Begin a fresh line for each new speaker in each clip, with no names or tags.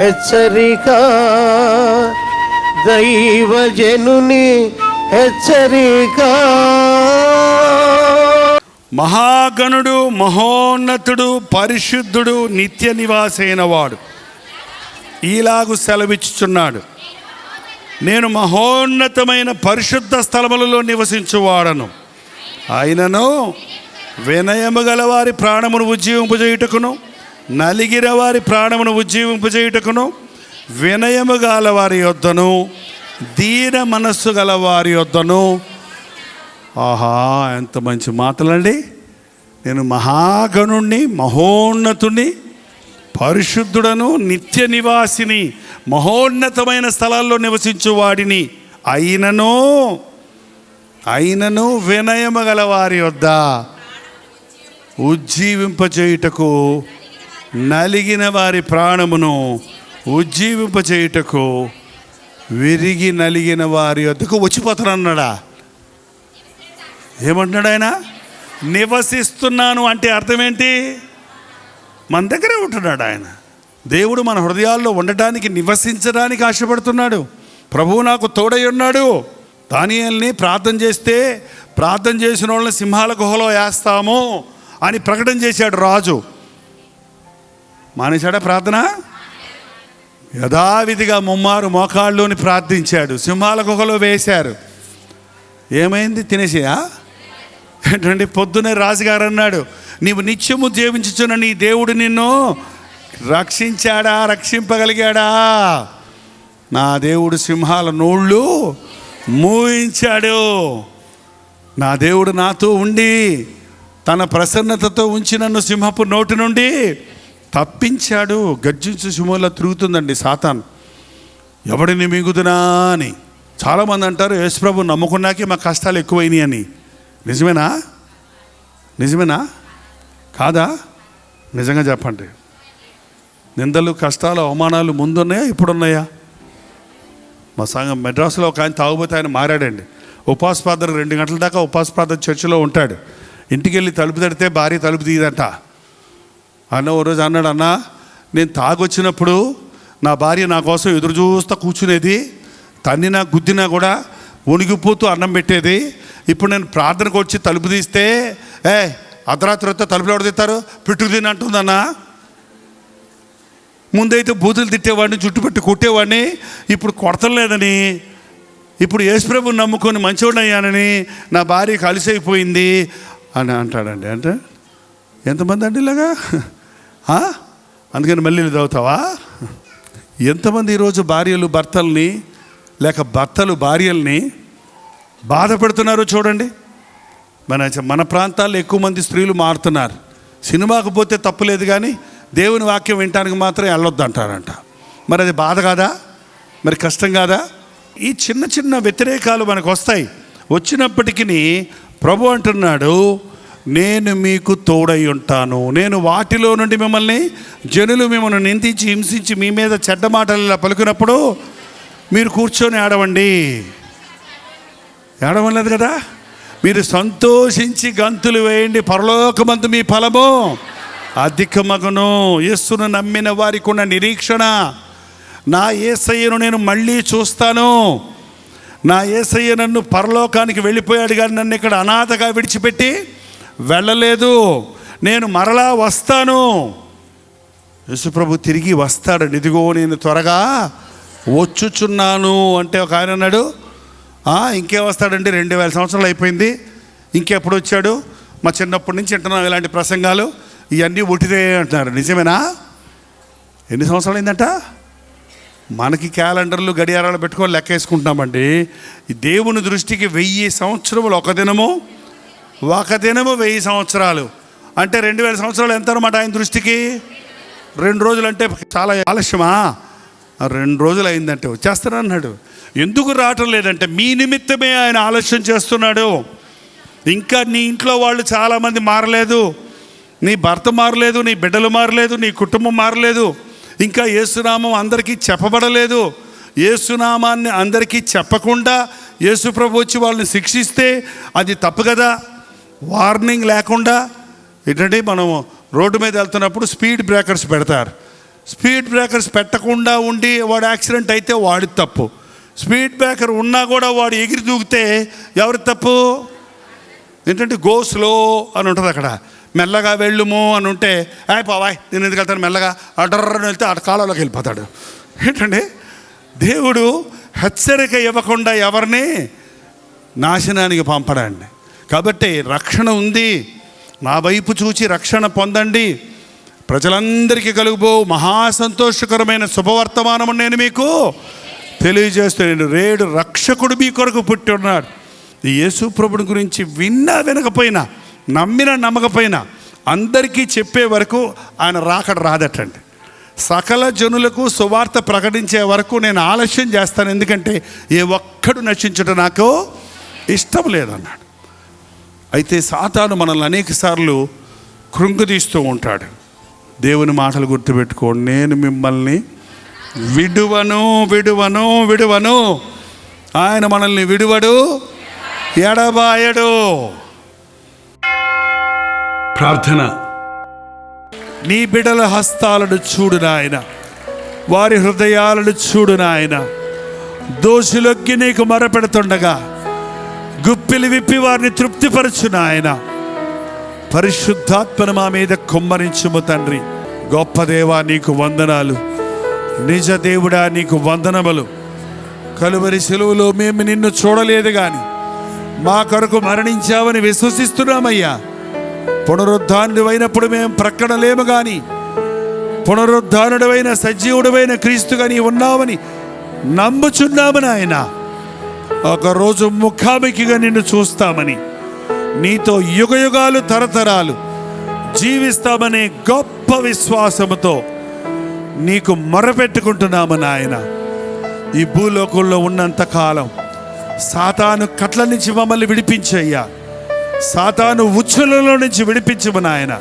హెచ్చరిక, దైవజనుని హెచ్చరిక.
మహాగణుడు, మహోన్నతుడు, పరిశుద్ధుడు, నిత్య నివాసైన వాడు ఈలాగు సెలవిచ్చుచున్నాడు, నేను మహోన్నతమైన పరిశుద్ధ స్థలములలో నివసించువాడను. ఆయనను వినయము గల వారి ప్రాణమును ఉజ్జీవింపజేయుటకును, నలిగిన వారి ప్రాణమును ఉజ్జీవింపజేయుటకును, వినయము గల వారి యొద్దను, దీన మనస్సు గల వారి యొద్దను. ఆహా, ఎంత మంచి మాటలండి. నేను మహాగణుణ్ణి, మహోన్నతుణ్ణి, పరిశుద్ధుడను, నిత్య నివాసిని, మహోన్నతమైన స్థలాల్లో నివసించువాడిని. అయినను వినయము గల వారి వద్ద ఉజ్జీవింపచేయుటకు, నలిగిన వారి ప్రాణమును ఉజ్జీవింపచేయుటకు, విరిగి నలిగిన వారి వద్దకు వచ్చిపోతానన్నాడా? ఏమంటున్నాడు ఆయన? నివసిస్తున్నాను అంటే అర్థం ఏంటి? మన దగ్గరే ఉంటున్నాడు ఆయన. దేవుడు మన హృదయాల్లో ఉండటానికి, నివసించడానికి ఆశపడుతున్నాడు. ప్రభువు నాకు తోడై ఉన్నాడు. దానియేలుని ప్రార్థన చేస్తే, ప్రార్థన చేసిన వాళ్ళని సింహాల గుహలో వేస్తాము అని ప్రకటన చేశాడు రాజు. మానేశాడా ప్రార్థన? యథావిధిగా ముమ్మారు మోకాళ్ళలోని ప్రార్థించాడు. సింహాల గుహలో వేశారు. ఏమైంది? తినేసియా? ఏంటంటే పొద్దునే రాజుగారు అన్నాడు, నీవు నిత్యము జీవించుచున్న నీ దేవుడు నిన్ను రక్షించాడా, రక్షింపగలిగాడా? నా దేవుడు సింహాల నోళ్ళు మూయించాడు. నా దేవుడు నాతో ఉండి తన ప్రసన్నతతో ఉంచి నన్ను సింహపు నోటి నుండి తప్పించాడు. గర్జించు సింహంలో తిరుగుతుందండి సాతాను. ఎవడిని మిగుదునా అని. చాలామంది అంటారు యేసుప్రభు నమ్ముకున్నాకే మా కష్టాలు ఎక్కువైనాయి అని. నిజమేనా కాదా? నిజంగా చెప్పండి. నిందలు, కష్టాలు, అవమానాలు ముందున్నాయా, ఇప్పుడున్నాయా? మా సంఘం మెడ్రాస్లో ఒక ఆయన తాగుబోతే ఆయన మారాడండి. ఉపవాస ప్రార్థన 2 గంటల దాకా ఉపవాస ప్రార్థన చర్చిలో ఉంటాడు. ఇంటికి వెళ్ళి తలుపు తడితే భార్య తలుపు తీయదంట. అన్న ఓ రోజు అన్నాడు, అన్న నేను తాగొచ్చినప్పుడు నా భార్య నా కోసం ఎదురు చూస్తూ కూర్చునేది, తన్నినా గుద్దినా కూడా వణిగిపోతూ అన్నం పెట్టేది. ఇప్పుడు నేను ప్రార్థనకు వచ్చి తలుపు తీస్తే అర్ధరాత్రి వస్తే తలుపులు ఎవరు తీస్తారు, పెట్టుకు తిని అంటుందన్నా. ముందైతే బూతులు తిట్టేవాడిని, చుట్టుపెట్టి కొట్టేవాడిని, ఇప్పుడు కొడతలేదని, ఇప్పుడు యేసుప్రభుని నమ్ముకొని మంచివాడిని అయ్యానని నా భార్య కలిసైపోయింది అని అంటాడండి. అంటే ఎంతమంది అండి ఇలాగా? అందుకని మళ్ళీ చదువుతావా? ఎంతమంది ఈరోజు భార్యలు భర్తల్ని, లేక భర్తలు భార్యల్ని బాధ పెడుతున్నారో చూడండి. మన ప్రాంతాల్లో ఎక్కువ మంది స్త్రీలు మారుతున్నారు. సినిమాకు పోతే తప్పులేదు, కానీ దేవుని వాక్యం వినటానికి మాత్రం వెళ్ళొద్దు అంటారంట. మరి అది బాధ కాదా? మరి కష్టం కాదా? ఈ చిన్న చిన్న వ్యతిరేకాలు మనకు వస్తాయి. వచ్చినప్పటికీ ప్రభు అంటున్నాడు, నేను మీకు తోడై ఉంటాను. నేను వాటిలో నుండి మిమ్మల్ని, జనులు మిమ్మల్ని నిందించి హింసించి మీ మీద చెడ్డ మాటలు ఇలా పలుకున్నప్పుడు మీరు కూర్చొని ఏడవలేదు కదా, మీరు సంతోషించి గంతులు వేయండి, పరలోకమందు మీ ఫలము అధికమగును. యేసును నమ్మిన వారికి ఉన్న నిరీక్షణ, నా యేసయ్యను నేను మళ్ళీ చూస్తాను. నా యేసయ్య నన్ను పరలోకానికి వెళ్ళిపోయాడు, కానీ నన్ను ఇక్కడ అనాథగా విడిచిపెట్టి వెళ్ళలేదు. నేను మరలా వస్తాను. యేసుప్రభు తిరిగి వస్తాడు. ఇదిగో నేను త్వరగా వచ్చుచున్నాను అంటే ఒక ఆయన అన్నాడు, ఇంకే వస్తాడండి, 2000 సంవత్సరాలు అయిపోయింది, ఇంకెప్పుడు వచ్చాడు? మా చిన్నప్పటి నుంచి వింటున్నాం ఇలాంటి ప్రసంగాలు, ఇవన్నీ ఉట్టిదే అంటున్నారు. నిజమేనా? ఎన్ని సంవత్సరాలు అయిందంట? మనకి క్యాలెండర్లు, గడియారాలు పెట్టుకొని లెక్క వేసుకుంటున్నామండి. ఈ దేవుని దృష్టికి 1000 సంవత్సరములు ఒక దినము 1000 సంవత్సరాలు అంటే 2000 సంవత్సరాలు ఎంత అన్నమాట ఆయన దృష్టికి? 2 రోజులు అంటే చాలా ఆలస్యమా? 2 రోజులు అయిందంటే వచ్చేస్తానన్నాడు. ఎందుకు రావటం లేదంటే మీ నిమిత్తమే ఆయన ఆలస్యం చేస్తున్నాడు. ఇంకా నీ ఇంట్లో వాళ్ళు చాలామంది మారలేదు, నీ భర్త మారలేదు, నీ బిడ్డలు మారలేదు, నీ కుటుంబం మారలేదు, ఇంకా యేసునామం అందరికీ చెప్పబడలేదు. యేసునామాన్ని అందరికీ చెప్పకుండా యేసుప్రభు వచ్చి వాళ్ళని శిక్షిస్తే అది తప్పు కదా. వార్నింగ్ లేకుండా ఏంటంటే మనం రోడ్డు మీద వెళ్తున్నప్పుడు స్పీడ్ బ్రేకర్స్ పెడతారు. స్పీడ్ బ్రేకర్స్ పెట్టకుండా ఉండి వాడు యాక్సిడెంట్ అయితే వాడి తప్పు. స్పీడ్ బ్రేకర్ ఉన్నా కూడా వాడు ఎగిరి దూకితే ఎవరి తప్పు? ఏంటంటే గో స్లో అని ఉంటుంది అక్కడ, మెల్లగా వెళ్ళుము అని ఉంటే పోవాయ్ నేను ఎందుకు వెళ్తాను మెల్లగా అటర్రని వెళ్తే అటు కాలంలోకి వెళ్ళిపోతాడు. ఏంటంటే దేవుడు హెచ్చరిక ఇవ్వకుండా ఎవరిని నాశనానికి పంపడండి. కాబట్టి రక్షణ ఉంది, నా వైపు చూచి రక్షణ పొందండి. ప్రజలందరికీ కలుగుబో మహా సంతోషకరమైన శుభవర్తమానము నేను మీకు తెలియజేస్తున్నాను. రేడు రక్షకుడు మీ కొరకు పుట్టి ఉన్నాడు. ఈ యేసు ప్రభుని గురించి విన్నా వినకపోయినా, నమ్మినా నమ్మకపోయినా అందరికీ చెప్పే వరకు ఆయన రాకడ రాదటండి. సకల జనులకు సువార్త ప్రకటించే వరకు నేను ఆలస్యం చేస్తాను, ఎందుకంటే ఏ ఒక్కడు నశించడం నాకు ఇష్టం లేదన్నాడు. అయితే సాతాను మనల్ని అనేక సార్లు కృంగదీస్తూ ఉంటాడు. దేవుని మాటలు గుర్తుపెట్టుకోండి, నేను మిమ్మల్ని విడువను విడువను విడువను. ఆయన మనల్ని విడువడు, ఎడబాయడు. ప్రార్థన. నీ బిడ్డల హస్తాలను చూడు నాయన, వారి హృదయాలను చూడు నాయన. దోషులొగ్గి నీకు మొరపెడుతుండగా గుప్పిలి విప్పి వారిని తృప్తిపరచు నాయన. పరిశుద్ధాత్మను మా మీద కుమ్మరించుము తండ్రి. గొప్ప దేవా నీకు వందనాలు, నిజ దేవుడా నీకు వందనములు. కలువరి సెలువులో మేము నిన్ను చూడలేదు కానీ మా కొరకు మరణించావని విశ్వసిస్తున్నామయ్యా. పునరుద్ధానుడైనప్పుడు మేము ప్రక్కన లేము కానీ పునరుద్ధానుడైన సజీవుడైన క్రీస్తుగా నీ ఉన్నావని నమ్ముచున్నాము నాయన. ఒకరోజు ముఖాముఖిగా నిన్ను చూస్తామని, నీతో యుగయుగాలు తరతరాలు జీవిస్తామనే గొప్ప విశ్వాసముతో నీకు మొరపెట్టుకుంటున్నాము నాయన. ఈ భూలోకంలో ఉన్నంతకాలం సాతాను కట్ల నుంచి మమ్మల్ని విడిపించయ్యా. సాతాను ఉచ్చులలో నుంచి విడిపించము నాయన.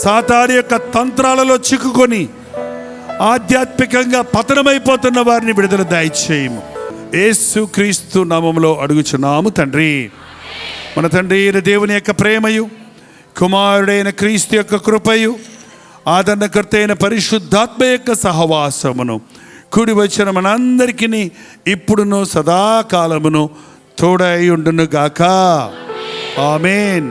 సాతాను యొక్క తంత్రాలలో చిక్కుకొని ఆధ్యాత్మికంగా పతనమైపోతున్న వారిని విడుదల దయచేయము. యేసు క్రీస్తు నామములో అడుగుచున్నాము తండ్రి. మన తండ్రి అయిన దేవుని యొక్క ప్రేమయు, కుమారుడైన క్రీస్తు యొక్క కృపయు, ఆదరణకర్త అయిన పరిశుద్ధాత్మ యొక్క సహవాసమును కూడి వచ్చిన మనందరికీ ఇప్పుడును సదాకాలమును తోడై ఉండును గాక. ఆమేన్.